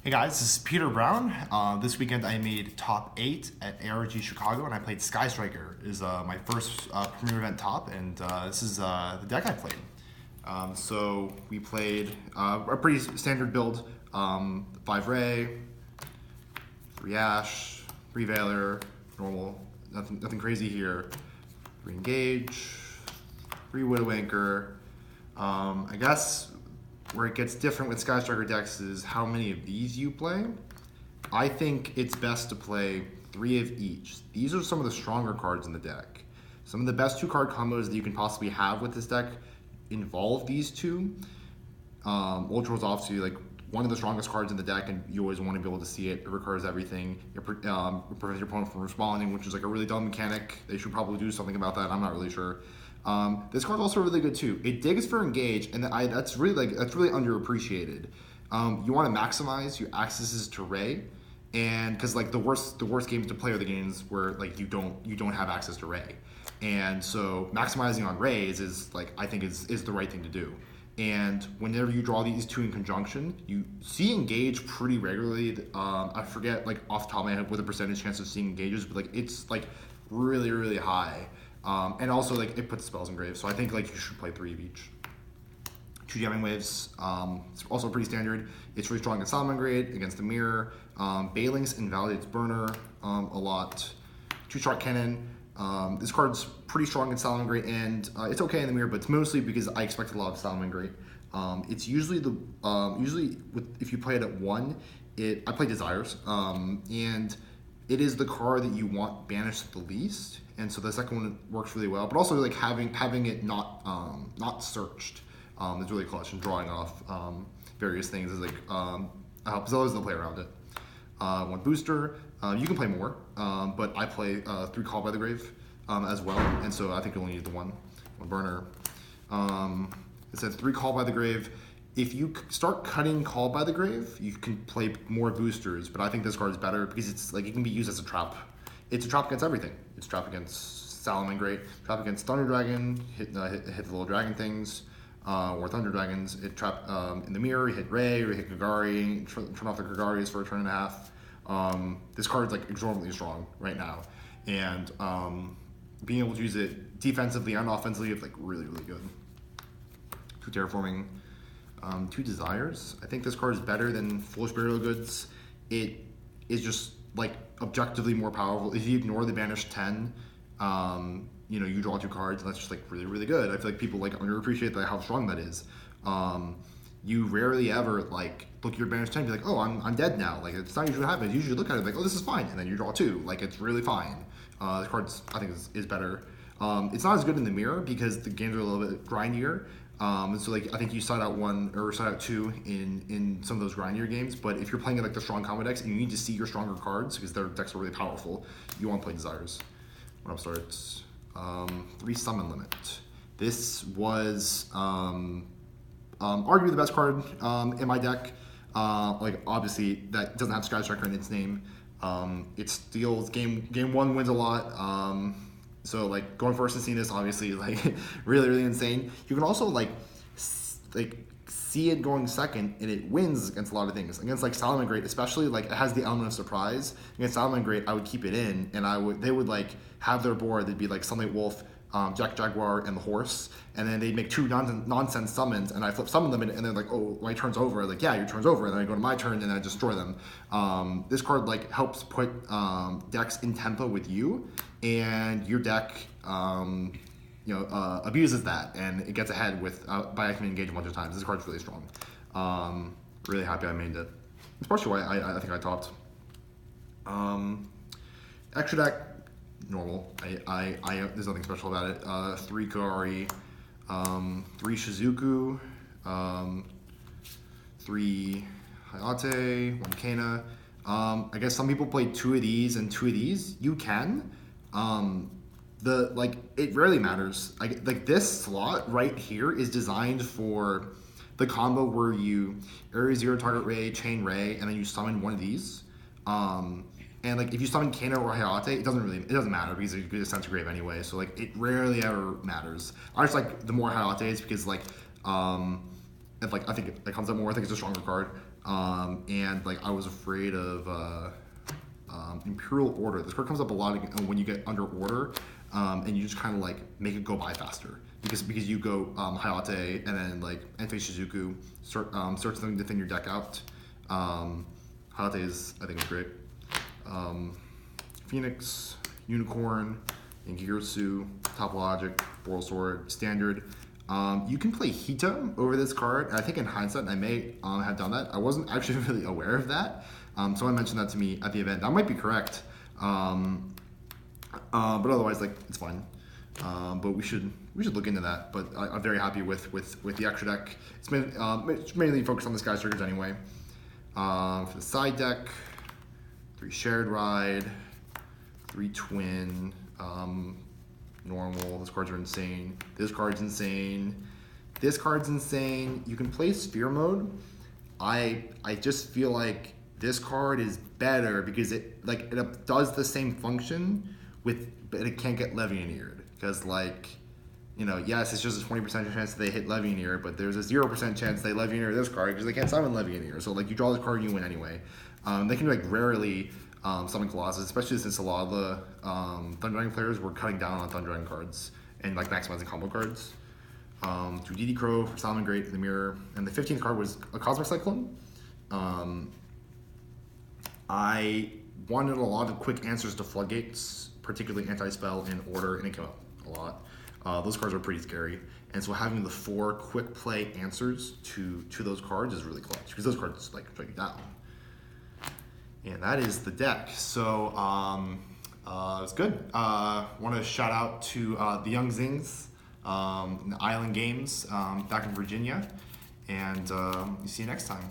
Hey guys, this is Peter Brown. This weekend I made top 8 at ARG Chicago, and I played Sky Striker. Is my first premier event top, and this is the deck I played. So we played a pretty standard build: 5 Ray, 3 Ash, 3 Veiler, normal, nothing crazy here. 3 Engage, 3 Widow Anchor. I guess where it gets different with Sky Striker decks is how many of these you play. I think it's best to play 3 of each. These are some of the stronger cards in the deck. Some of the best 2-card combos that you can possibly have with this deck involve these two. Ultra is obviously like one of the strongest cards in the deck, and you always want to be able to see it. It recurs everything. It prevents your opponent from responding, which is like a really dumb mechanic. They should probably do something about that. I'm not really sure. This card's also really good too. It digs for engage, and that's really underappreciated. You want to maximize your accesses to Ray, and because like the worst games to play are the games where like you don't have access to Ray, and so maximizing on Rays is like I think is the right thing to do. And whenever you draw these two in conjunction, you see engage pretty regularly. I forget like off the top of my head what the percentage chance of seeing engages, but like it's like really high. And also like it puts spells in graves, so I think like you should play 3 of each. 2 jamming waves, it's also pretty standard. It's really strong against Salamangreat, against the mirror. Bailings invalidates burner a lot. 2 shot cannon. This card's pretty strong in Salamangreat, and it's okay in the mirror, but it's mostly because I expect a lot of Salamangreat. It's usually if you play it at 1, I play Desires, and it is the card that you want banished the least, and so the second one works really well. But also like having it not searched is really clutch, and drawing off various things is like helps others to play around it. 1 booster. You can play more, but I play 3 Call by the Grave as well, and so I think you only need the 1 burner. It says 3 Call by the Grave. If you start cutting Call by the Grave, you can play more boosters, but I think this card is better because it's like it can be used as a trap. It's a trap against everything. It's a trap against Salamangreat, trap against Thunder Dragon, hit the little dragon things, or Thunder Dragons. It trap in the mirror, hit Ray, or hit Kagari, turn off the Kagaris for a turn and a half. This card is like exorbitantly strong right now, and being able to use it defensively and offensively is like really good. 2 Terraforming. 2 Desires. I think this card is better than Foolish Burial Goods. It is just like objectively more powerful. If you ignore the banished 10, you draw 2 cards, and that's just like really good. I feel like people like underappreciate how strong that is. You rarely ever like look at your banished 10 and be like, oh, I'm dead now. Like it's not usually what happens. You usually look at it like, oh, this is fine, and then you draw 2. Like it's really fine. This card I think is better. It's not as good in the mirror because the games are a little bit grindier. And so like I think you side out 1 or side out 2 in some of those grindier games, but if you're playing like the strong combo decks and you need to see your stronger cards because their decks are really powerful, you want to play Desires. What up starts? 3 Summon Limit. This was arguably the best card in my deck. Like obviously that doesn't have Sky Striker in its name. It steals game 1 wins a lot. So like going first and seeing this obviously is like really insane. You can also like see it going second, and it wins against a lot of things. Against like Salamangreat, especially like it has the element of surprise. Against Salamangreat, I would keep it in, and they would like have their board. They'd be like Sunlight Wolf, Jack Jaguar, and the horse, and then they'd make 2 nonsense summons, and I flip summon them, and they're like, oh, my turn's over. Like, yeah, your turn's over, and then I go to my turn, and I destroy them. This card like helps put decks in tempo with you, and your deck abuses that, and it gets ahead with by activating engage a bunch of times. This card's really strong. Really happy I made it. It's partially why I think I topped. Extra deck, normal. There's nothing special about it. 3 Kagari, 3 Shizuku, 3 Hayate, 1 Kana. I guess some people play 2 of these and 2 of these. You can. It rarely matters. Like this slot right here is designed for the combo where you area 0 target Ray, chain Ray, and then you summon 1 of these. And like if you summon Kana or Hayate, it doesn't matter because you get sent to grave anyway. So like it rarely ever matters. I just like the more Hayates because like I think it comes up more. I think it's a stronger card. And like I was afraid of Imperial Order. This card comes up a lot when you get under order, and you just kind of like make it go by faster because you go Hayate and then like Entei Shizuku start something to thin your deck out. Hayate is I think is great. Phoenix, Unicorn, and Girsu, Top Logic, Boral Sword, Standard. You can play Hito over this card. I think in hindsight, I may have done that. I wasn't actually really aware of that. Someone mentioned that to me at the event. That might be correct. But otherwise, like it's fine. But we should look into that. But I'm very happy with the extra deck. It's mainly focused on the Sky Strikers anyway. For the side deck, 3 Shared Ride, 3 Twin. Normal. Those cards are insane. This card's insane. This card's insane. You can play Sphere Mode. I just feel like this card is better because it does the same function but it can't get Levianeered because yes, it's just a 20% chance that they hit Levianeer, but there's a 0% chance they Levianeer this card because they can't summon Levianeer. So you draw this card, you win anyway. They can rarely summon Colossus, especially since a lot of the Thunder Dragon players were cutting down on Thunder Dragon cards and maximizing combo cards. 2 DD Crow for Salmon Great in the mirror, and the 15th card was a Cosmic Cyclone. I wanted a lot of quick answers to Floodgates, particularly Anti-Spell and Order, and it came up a lot. Those cards are pretty scary, and so having the 4 quick play answers to those cards is really clutch because those cards strike you down. And that is the deck. So it's good. Want to shout out to the Young Zings, the Island Games back in Virginia, and see you next time.